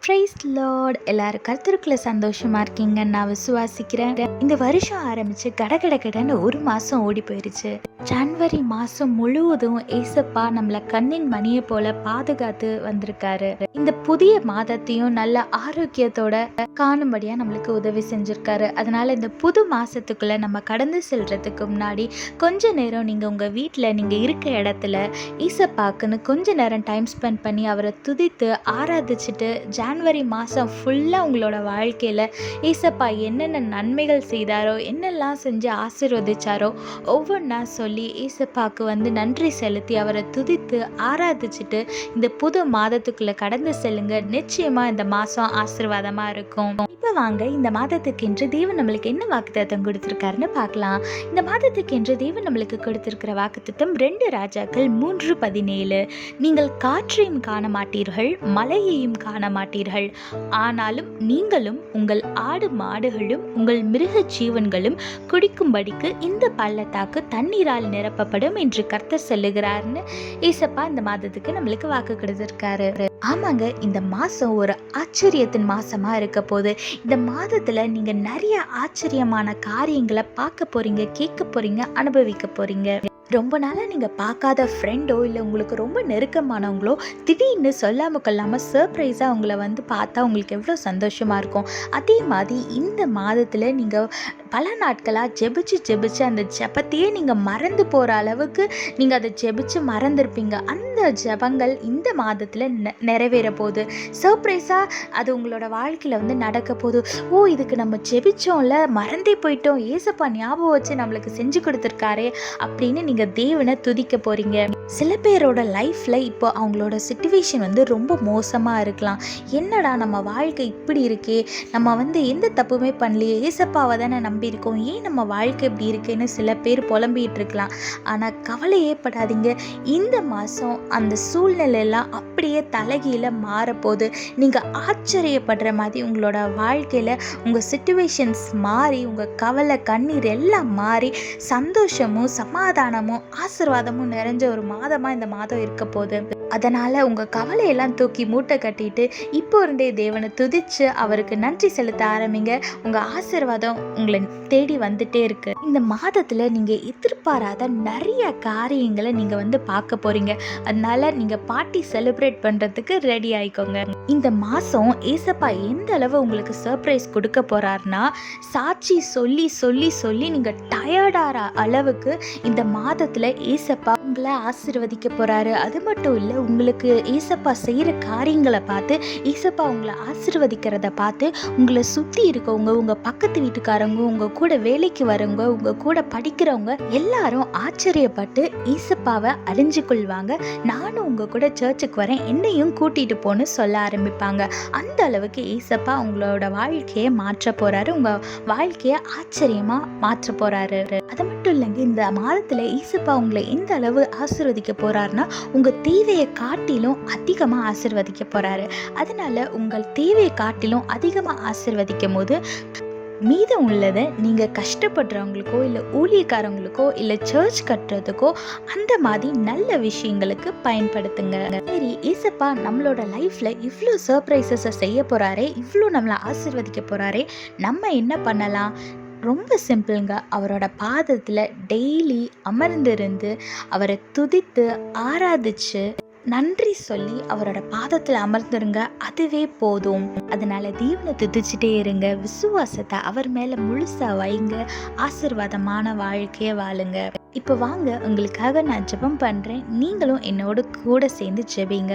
Price Lord. எல்லாரும் கர்த்தருக்குள்ள சந்தோஷமா இருக்கீங்கன்னு நான் விசுவாசிக்கிறேன். இந்த வருஷம் ஆரம்பிச்சு கடகடன்னு ஒரு மாசம் ஓடி போயிருச்சு. ஜனவரி மாசம் முழுவதும் ஏசப்பா நம்மள கண்ணின் மணியை போல பாதுகாத்து வந்திருக்காரு. இந்த புதிய மாதத்தையும் நல்ல ஆரோக்கியத்தோட காணும்படியா நம்மளுக்கு உதவி செஞ்சிருக்காரு. அதனால இந்த புது மாசத்துக்குள்ள நம்ம கடந்து செல்றதுக்கு முன்னாடி கொஞ்ச நேரம் நீங்க உங்க வீட்டுல நீங்க இருக்க இடத்துல ஏசப்பாக்குன்னு கொஞ்ச நேரம் டைம் ஸ்பெண்ட் பண்ணி அவரை துதித்து ஆராதிச்சுட்டு ஜான்வரி மாதம் ஃபுல்லாக உங்களோட வாழ்க்கையில் ஏசப்பா என்னென்ன நன்மைகள் செய்தாரோ, என்னெல்லாம் செஞ்சு ஆசீர்வதிச்சாரோ ஒவ்வொன்றா சொல்லி ஏசப்பாவுக்கு நன்றி செலுத்தி அவரை துதித்து ஆராதிச்சுட்டு இந்த புது மாதத்துக்குள்ளே கடந்து செல்லுங்க. நிச்சயமாக இந்த மாதம் ஆசீர்வாதமாக இருக்கும். இப்போ வாங்க இந்த மாதத்துக்கென்று தேவன் நம்மளுக்கு என்ன வாக்குத்தத்தம் கொடுத்துருக்காருன்னு பார்க்கலாம். இந்த மாதத்துக்கென்று தேவன் நம்மளுக்கு கொடுத்துருக்கிற வாக்குத்தத்தம் 2 ராஜாக்கள் 3:17. நீங்கள் காற்றையும் காண மாட்டீர்கள், மலையையும் காண மாட்டீர்கள், ஆனாலும் நீங்களும் உங்கள் ஆடு மாடுகளும் உங்கள் மிருக ஜீவன்களும் குடிக்கும்படிக்கு இந்த பள்ளத்தாக்கு தண்ணீரால் நிரப்பப்படும் என்று கர்த்தர் சொல்லுகிறார்னு ஏசப்பா இந்த மாதத்துக்கு நம்மளுக்கு வாக்கு கொடுத்திருக்காரு. ஆமாங்க, இந்த மாசம் ஒரு ஆச்சரியத்தின் மாசமா இருக்க போது. இந்த மாதத்துல நீங்க நிறைய ஆச்சரியமான காரியங்களை பார்க்க போறீங்க, கேட்க போறீங்க, அனுபவிக்க போறீங்க. ரொம்ப நாளாக நீங்கள் பார்க்காத ஃப்ரெண்டோ இல்லை உங்களுக்கு ரொம்ப நெருக்கமானவங்களோ திடீர்னு சொல்லாமல் கொள்ளாமல் சர்ப்ரைஸாக உங்களை பார்த்தா உங்களுக்கு எவ்வளோ சந்தோஷமாக இருக்கும். அதே மாதிரி இந்த மாதத்தில் நீங்கள் பல நாட்களாக ஜெபிச்சு அந்த ஜெபத்தையே நீங்கள் மறந்து போகிற அளவுக்கு நீங்கள் அதை ஜெபிச்சு மறந்துருப்பீங்க. அந்த ஜெபங்கள் இந்த மாதத்தில் நிறைவேற போகுது. சர்ப்ரைஸாக அது உங்களோட வாழ்க்கையில் நடக்க போகுது. ஓ, இதுக்கு நம்ம ஜெபிச்சோம்ல, மறந்தே போயிட்டோம், ஏசப்பா ஞாபகம் வச்சு நம்மளுக்கு செஞ்சு கொடுத்துருக்காரே அப்படின்னு நீங்கள் தேவனை துதிக்க போறீங்க. சில பேரோட லைஃப்ல இப்போ அவங்களோட சிச்சுவேஷன் ரொம்ப மோசமா இருக்கலாம். என்னடா நம்ம வாழ்க்கை இப்படி இருக்கே, நம்ம எந்த தப்புமே பண்ணலையே, ஏசப்பாவை தானே நம்பி இருக்கோம், ஏன் நம்ம வாழ்க்கை இப்படி இருக்கேன்னு சில பேர் புலம்பிட்டு இருக்கலாம். ஆனா கவலையே படாதீங்க, இந்த மாசம் அந்த சூழ்நிலையெல்லாம் அப்படியே தலைகீழ மாறப்போகுது. நீங்க ஆச்சரியப்படுற மாதிரி உங்களோட வாழ்க்கையில உங்க சிச்சுவேஷன்ஸ் மாறி, உங்க கவலை கண்ணீர் எல்லாம் மாறி சந்தோஷமும் சமாதானமும் ஆசீர்வாதமும் நிறைஞ்ச ஒரு மாதமா இந்த மாதம் இருக்க போகுது. அதனால உங்க கவலையெல்லாம் தூக்கி மூட்டை கட்டிட்டு இப்போ இருந்தே தேவனை துதிச்சு அவருக்கு நன்றி செலுத்த ஆரம்பிங்க. உங்க ஆசீர்வாதம் உங்களை தேடி வந்துட்டே இருக்கு. இந்த மாதத்துல நீங்க எதிர்பாராத நிறைய காரியங்களை நீங்க பார்க்க போறீங்க. அதனால நீங்க பார்ட்டி செலிப்ரேட் பண்றதுக்கு ரெடி ஆயிக்கோங்க. இந்த மாசம் ஏசப்பா எந்த அளவு உங்களுக்கு சர்ப்ரைஸ் கொடுக்க போறாருன்னா, சாட்சி சொல்லி சொல்லி சொல்லி நீங்க டயர்டாகிற அளவுக்கு இந்த மாதத்துல ஏசப்பா உங்களை ஆசீர்வதிக்க போறாரு. அது மட்டும் இல்லை, உங்களுக்கு ஏசப்பா செய்யற காரியங்களை பார்த்து, ஏசப்பா உங்களை ஆசீர்வதிக்கிறத பார்த்து உங்களை சுற்றி இருக்கவங்க, உங்க பக்கத்து வீட்டுக்காரங்க, உங்க கூட வேலைக்கு வரவங்க, உங்க கூட படிக்கிறவங்க எல்லாரும் ஆச்சரியப்பட்டு ஏசப்பாவை அறிஞ்சு கொள்வாங்க. நானும் உங்க கூட சர்ச்சுக்கு வரேன், என்னையும் கூட்டிட்டு போன்னு சொல்ல ஆரம்பிப்பாங்க. அந்த அளவுக்கு ஏசப்பா உங்களோட வாழ்க்கையை மாற்ற போறாரு, உங்க வாழ்க்கையை ஆச்சரியமா மாற்ற போறாரு. அது மட்டும் இல்லைங்க, இந்த மாதத்துல ஏசப்பா உங்களை எந்த அளவு ஆசீர்வதிக்க போறாருன்னா, உங்க தேவையை காட்டிலும் அதிகமா ஆசீர்வதிக்க போறாரு. அதனால உங்கள் தேவையை காட்டிலும் அதிகமா ஆசீர்வதிக்கும் போது மீதம் உள்ளதை நீங்க கஷ்டப்படுறவங்களுக்கோ இல்லை ஊழியக்காரங்களுக்கோ இல்லை சர்ச் கட்டுறதுக்கோ அந்த மாதிரி நல்ல விஷயங்களுக்கு பயன்படுத்துங்க. சரி, ஏசப்பா நம்மளோட லைஃப்ல இவ்வளோ சர்ப்ரைசஸை செய்ய போறாரே, இவ்வளோ நம்மளை ஆசீர்வதிக்க போறாரே, நம்ம என்ன பண்ணலாம்? ரொம்ப சிம்பிளுங்க. அவரோட பாதத்தில் டெய்லி அமர்ந்திருந்து அவரை துதித்து ஆராதிச்சு நன்றி சொல்லி அவரோட பாதத்தில் அமர்ந்துருங்க. அதுவே போதும். அதனால தேவனை துதிச்சுட்டே இருங்க. விசுவாசத்தை அவர் மேல முழுசா வைங்க. ஆசீர்வாதமான வாழ்க்கையை வாழுங்க. இப்போ வாங்க, உங்களுக்காக நான் ஜெபம் பண்ணுறேன். நீங்களும் என்னோட கூட சேர்ந்து ஜெபிங்க.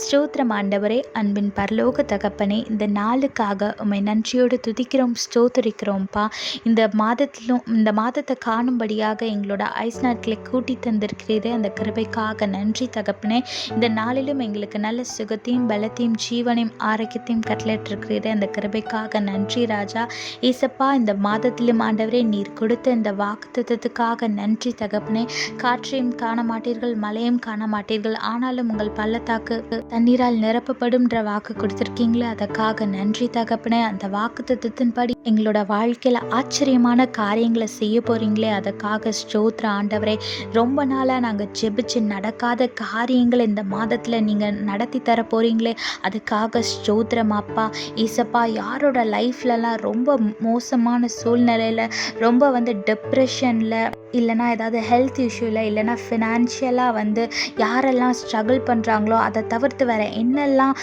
ஸ்தோத்திரம் ஆண்டவரே, அன்பின் பரலோக தகப்பனே, இந்த நாளுக்காக உம்மை நன்றியோடு துதிக்கிறோம், ஸ்தோத்தரிக்கிறோம்ப்பா. இந்த மாதத்தை காணும்படியாக எங்களோட ஐஸ் நாட்களை கூட்டி தந்திருக்கிறீரே, அந்த கிருபைக்காக நன்றி தகப்பனே. இந்த நாளிலும் எங்களுக்கு நல்ல சுகத்தையும் பலத்தையும் ஜீவனையும் ஆரோக்கியத்தையும் கட்டளையிட்டிருக்கிறீரே, அந்த கிருபைக்காக நன்றி ராஜா. ஏசப்பா, இந்த மாதத்திலும் ஆண்டவரே நீர் கொடுத்த இந்த வாக்குத்தத்தத்துக்காக நன்றி தகப்பனே. காற்றையும் காண மாட்டீர்கள், மலையும் காண மாட்டீர்கள், ஆனாலும் உங்கள் பள்ளத்தாக்கு தண்ணீரால் நிரப்பப்படும்ன்ற வாக்கு கொடுத்திருக்கீங்களே, அதற்காக நன்றி தகப்பனே. அந்த வாக்குத்தத்தத்தின்படி எங்களோட வாழ்க்கையில ஆச்சரியமான காரியங்களை செய்ய போறீங்களே, அதற்காக ஸ்தோத்திர ஆண்டவரே. ரொம்ப நாளா நாங்கள் ஜெபிச்சு நடக்காத காரியங்களை இந்த இந்த மாதத்தில் நீங்கள் நடத்தி தர போகிறீங்களே அதுக்காக ஸ்தோத்திரம் அப்பா. ஏசப்பா, யாரோட லைஃப்லலாம் ரொம்ப மோசமான சூழ்நிலையில், ரொம்ப டிப்ரெஷனில், இல்லைனா ஏதாவது ஹெல்த் இஷ்யூவில், இல்லைனா ஃபினான்ஷியலாக யாரெல்லாம் ஸ்ட்ரகிள் பண்ணுறாங்களோ, அதை தவிர்த்து வேறு என்னெல்லாம்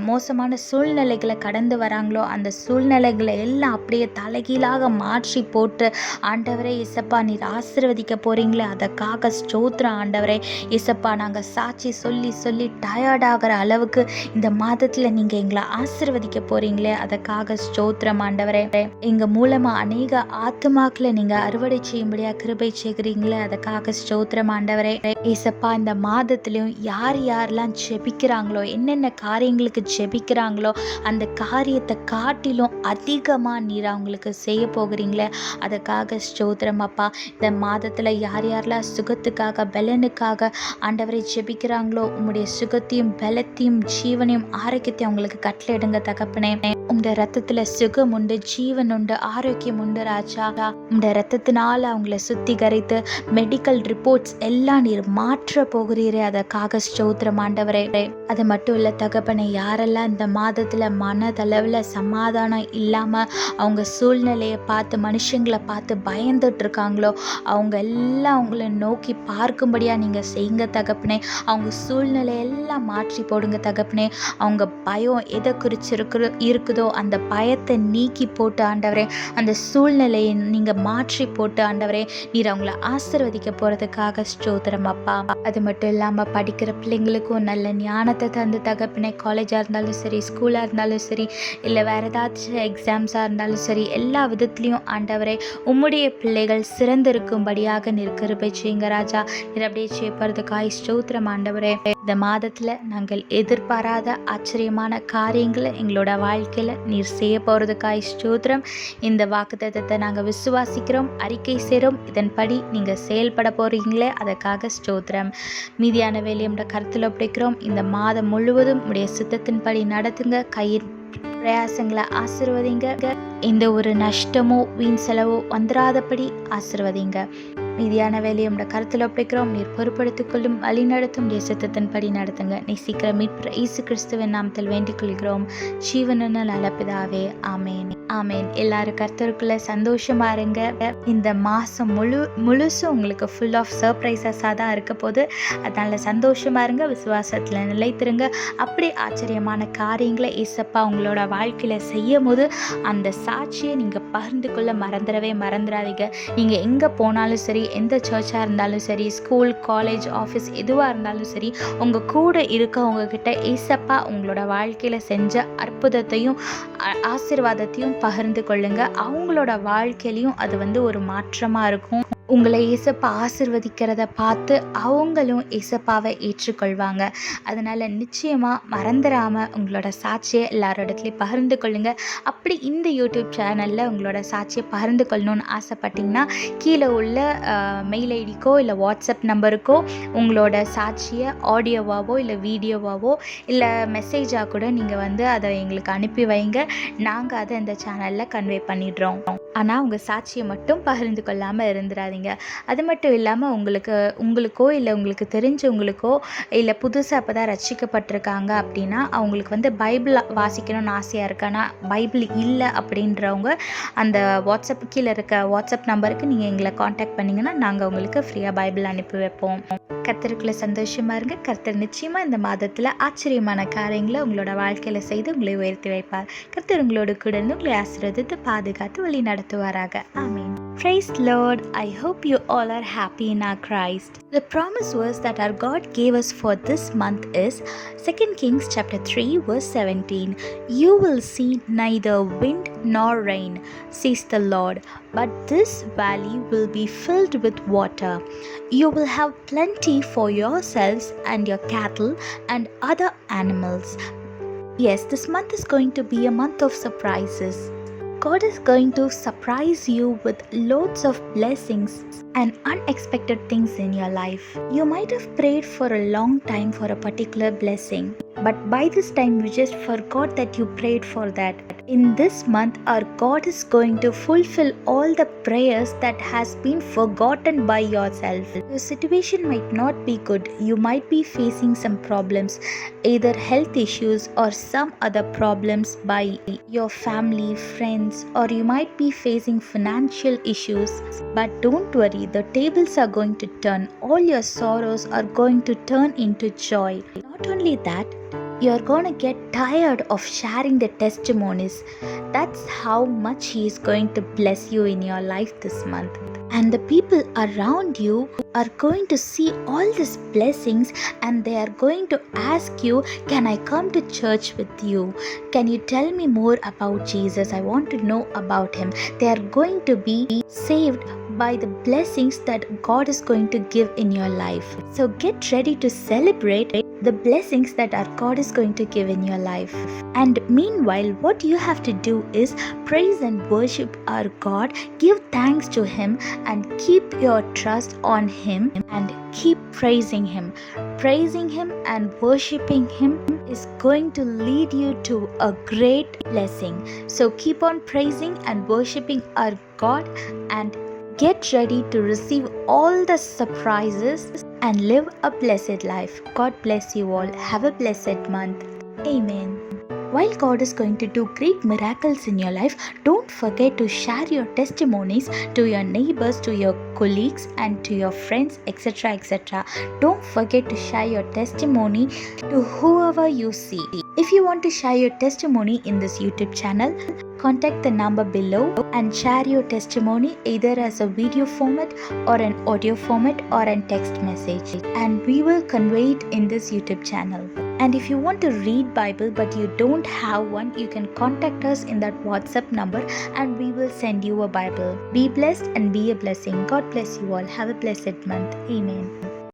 மோசமான சூழ்நிலைகளை கடந்து வராங்களோ, அந்த சூழ்நிலைகளை எல்லாம் அப்படியே தலைகீழாக மாற்றி போட்டு, ஆண்டவரே இசப்பா நீர் ஆசீர்வதிக்க போகிறீங்களே அதற்காக ஸ்தோத்திரம் ஆண்டவரே. இசப்பா, நாங்கள் சாட்சி சொல்லி சொல்லி டயர்டாகிற அளவுக்கு இந்த மாதத்தில் நீங்கள் எங்களை ஆசீர்வதிக்க போகிறீங்களே அதற்காக ஸ்தோத்திரம் ஆண்டவரே. எங்கள் மூலமாக அநேக ஆத்துமாக்களை நீங்கள் அறுவடை செய்யும்படியாக கிருபை செய்கிறீங்களே அதற்காக ஸ்தோத்திரம் ஆண்டவரே. இசப்பா, இந்த மாதத்திலையும் யார் யாரெல்லாம் ஜெபிக்கிறாங்களோ, என்னென்ன காரியங்களுக்கு ஜெபிக்கிறாங்களோ, அந்த காரியத்தை காட்டிலும் அதிகமாக நீர் அவங்களுக்கு செய்ய போகிறீங்களே அதுக்காக ஸ்தோத்திரம் அப்பா. இந்த மாதத்தில் யார் யாரெல்லாம் சுகத்துக்காக, பலனுக்காக ஆண்டவரை ஜெபிக்கிறாங்களோ, உம்முடைய சுகத்தையும் பலத்தையும் ஜீவனையும் ஆரோக்கியத்தையும் அவங்களுக்கு கட்டளையிடுங்க தகப்பனே. உம்முடைய ரத்தத்தில் சுகம் உண்டு, ஜீவன் உண்டு, ஆரோக்கியம் உண்டு ராஜா. உம்முடைய ரத்தத்தினால அவங்கள சுத்திகரித்து மெடிக்கல் ரிப்போர்ட்ஸ் எல்லாம் நீர் மாற்ற போகிறீரே அதற்காக ஸ்தோத்திரம் ஆண்டவரே. அது மட்டும் இல்லை தகப்பனே, யாரெல்லாம் இந்த மாதத்தில் மனதளவில் சமாதானம் இல்லாமல் அவங்க சூழ்நிலையை பார்த்து, மனுஷங்களை பார்த்து பயந்துட்டு இருக்காங்களோ, அவங்க எல்லாம் அவங்கள நோக்கி பார்க்கும்படியாக நீங்கள் செய்யுங்க தகப்பனே. அவங்க சூழ்நிலையெல்லாம் மாற்றி போடுங்க தகப்பனே. அவங்க பயம் எதை குறித்து இருக்குதோ அந்த பயத்தை நீக்கி போட்டு ஆண்டவரே, அந்த சூழ்நிலையை நீங்கள் மாற்றி போட்டு ஆண்டவரே நீர் அவங்கள ஆசீர்வதிக்க போகிறதுக்காக ஸ்தோத்திரம் அப்பா. அது மட்டும் இல்லாமல் படிக்கிற பிள்ளைங்களுக்கும் நல்ல ஞானத்தை தந்து தகப்பனே, காலேஜாக இருந்தாலும் சரி, ஸ்கூலாக இருந்தாலும் சரி, இல்லை வேறு ஏதாச்சும் எக்ஸாம்ஸாக இருந்தாலும் சரி, எல்லா விதத்துலேயும் ஆண்டவரே உம்முடைய பிள்ளைகள் சிறந்திருக்கும்படியாக நீர் கிருபை செய்யுங்க ராஜா. நீர் அப்படியே செய்யப்படுறதுக்காக ஸ்தோத்திரம் ஆண்டவரே. இந்த மாதத்தில் நாங்கள் எதிர்பாராத ஆச்சரியமான காரியங்களை எங்களோட வாழ்க்கையில் நீர் செய்ய போகிறதுக்காக ஸ்தோத்திரம். இந்த வாக்குத்தத்தத்தை நாங்கள் விசுவாசிக்கிறோம், அறிக்கை செய்கிறோம். இதன்படி நீங்கள் செயல்பட போகிறீங்களே அதற்காக ஸ்தோத்திரம். மீதியான வேலையை கருத்தில் ஒப்படைக்கிறோம். இந்த மாதம் முழுவதும் உடைய சித்தத்தின்படி நடத்துங்க. கையின் பிரயாசங்களை ஆசீர்வதிங்க. எந்த ஒரு நஷ்டமோ வீண் செலவோ வந்துடாதபடி ஆசீர்வதிங்க. மீதியான வேலையை கருத்தில் ஒப்படைக்கிறோம். நீர் பொறுப்படுத்திக் கொள்ளும், வழி நடத்தும், சித்தத்தின்படி நடத்துங்க. நீ சீக்கிரம் மீட்பு இயேசு கிறிஸ்துவின் நாமத்தில் வேண்டிக் கொள்கிறோம் ஜீவனுள்ள நல்ல பிதாவே, ஆமேன் ஆமேன். எல்லாரும் கர்த்தருக்குள்ள சந்தோஷமா இருங்க. இந்த மாதம் முழுசும் உங்களுக்கு ஃபுல் ஆஃப் சர்ப்ரைசஸாக தான் இருக்க போது. அதனால சந்தோஷமா இருங்க, விசுவாசத்தில் நிலைத்திருங்க. அப்படி ஆச்சரியமான காரியங்களை ஏசப்பா உங்களோட வாழ்க்கையில் செய்யும் போது அந்த சாட்சியை நீங்கள் பகிர்ந்து கொள்ள மறந்துடாதீங்க. நீங்கள் எங்கே போனாலும் சரி, எந்த சர்ச்சாக இருந்தாலும் சரி, ஸ்கூல், காலேஜ், ஆஃபீஸ் எதுவாக இருந்தாலும் சரி, உங்கள் கூட இருக்கவங்கக்கிட்ட ஏசப்பா உங்களோட வாழ்க்கையில் செஞ்ச அற்புதத்தையும் ஆசீர்வாதத்தையும் பகிர்ந்து கொள்ளுங்க. அவங்களோட வாழ்க்கையிலையும் அது ஒரு மாற்றமாக இருக்கும். உங்களை ஏசப்பா ஆசிர்வதிக்கிறத பார்த்து அவங்களும் ஏசப்பாவை ஏற்றுக்கொள்வாங்க. அதனால் நிச்சயமாக மறந்துடாமல் உங்களோட சாட்சியை எல்லாரோடத்துலையும் பகிர்ந்து கொள்ளுங்க. அப்படி இந்த யூடியூப் சேனலில் உங்களோட சாட்சியை பகிர்ந்து கொள்ளணும்னு ஆசைப்பட்டிங்கன்னா கீழே உள்ள மெயில் ஐடிக்கோ இல்லை வாட்ஸ்அப் நம்பருக்கோ உங்களோட சாட்சியை ஆடியோவாவோ இல்லை வீடியோவாவோ இல்லை மெசேஜாக கூட நீங்கள் அதை எங்களுக்கு அனுப்பி வைங்க. நாங்கள் அதை இந்த சேனலில் கன்வே பண்ணிடுறோம். ஆனால் உங்கள் சாட்சியை மட்டும் பகிர்ந்து கொள்ளாமல் இருந்துடாதீங்க. அது மட்டும் இல்லாமல் உங்களுக்கோ இல்லை உங்களுக்கு தெரிஞ்சவங்களுக்கோ இல்லை புதுசாக இப்போ தான் ரட்சிக்கப்பட்டிருக்காங்க அப்படின்னா அவங்களுக்கு பைபிள் வாசிக்கணும்னு ஆசையாக இருக்கு, ஆனால் பைபிள் இல்லை அப்படின்றவங்க அந்த வாட்ஸ்அப் கீழே இருக்க வாட்ஸ்அப் நம்பருக்கு நீங்கள் எங்களை காண்டாக்ட் பண்ணிங்கன்னா நாங்கள் உங்களுக்கு ஃப்ரீயாக பைபிள் அனுப்பி வைப்போம். கர்த்தருக்குள்ள சந்தோஷமாக இருங்க. கர்த்தர் நிச்சயமாக இந்த மாதத்தில் ஆச்சரியமான காரியங்களை உங்களோட வாழ்க்கையில் செய்து உங்களை உயர்த்தி வைப்பார். கர்த்தர் உங்களோட கூட உங்களை ஆசீர்வதித்து பாதுகாத்து வழி நடத்துவாராக. ஆமீன். Praise Lord. I hope you all are happy in our Christ. The promise verse that our God gave us for this month is 2 Kings chapter 3 verse 17. You will see neither wind nor rain, says the Lord, but this valley will be filled with water. You will have plenty for yourselves and your cattle and other animals. Yes, this month is going to be a month of surprises. God is going to surprise you with loads of blessings and unexpected things in your life. You might have prayed for a long time for a particular blessing. but by this time you just forgot that you prayed for that. In this month, our God is going to fulfill all the prayers that has been forgotten by yourself. Your situation might not be good. You might be facing some problems, either health issues or some other problems by your family, friends, or you might be facing financial issues. But don't worry, the tables are going to turn. All your sorrows are going to turn into joy. Not only that, you're gonna get tired of sharing the testimonies. That's how much He is going to bless you in your life this month. And the people around you are going to see all these blessings and they are going to ask you, can I come to church with you? Can you tell me more about Jesus? I want to know about Him. They are going to be saved by the blessings that God is going to give in your life. So get ready to celebrate the blessings that our God is going to give in your life. And meanwhile, what you have to do is praise and worship our God, give thanks to Him, and keep your trust on Him and keep praising Him. Praising Him and worshiping Him is going to lead you to a great blessing. So keep on praising and worshiping our God and get ready to receive all the surprises and live a blessed life. God bless you all. Have a blessed month. Amen. While God is going to do great miracles in your life, don't forget to share your testimonies to your neighbors, to your colleagues, and to your friends, etc. etc. Don't forget to share your testimony to whoever you see. If you want to share your testimony in this YouTube channel, contact the number below and share your testimony either as a video format or an audio format or a text message, and we will convey it in this YouTube channel. And if you want to read Bible but you don't have one, you can contact us in that WhatsApp number and we will send you a Bible. Be blessed and be a blessing. God bless you all. Have a blessed month. Amen.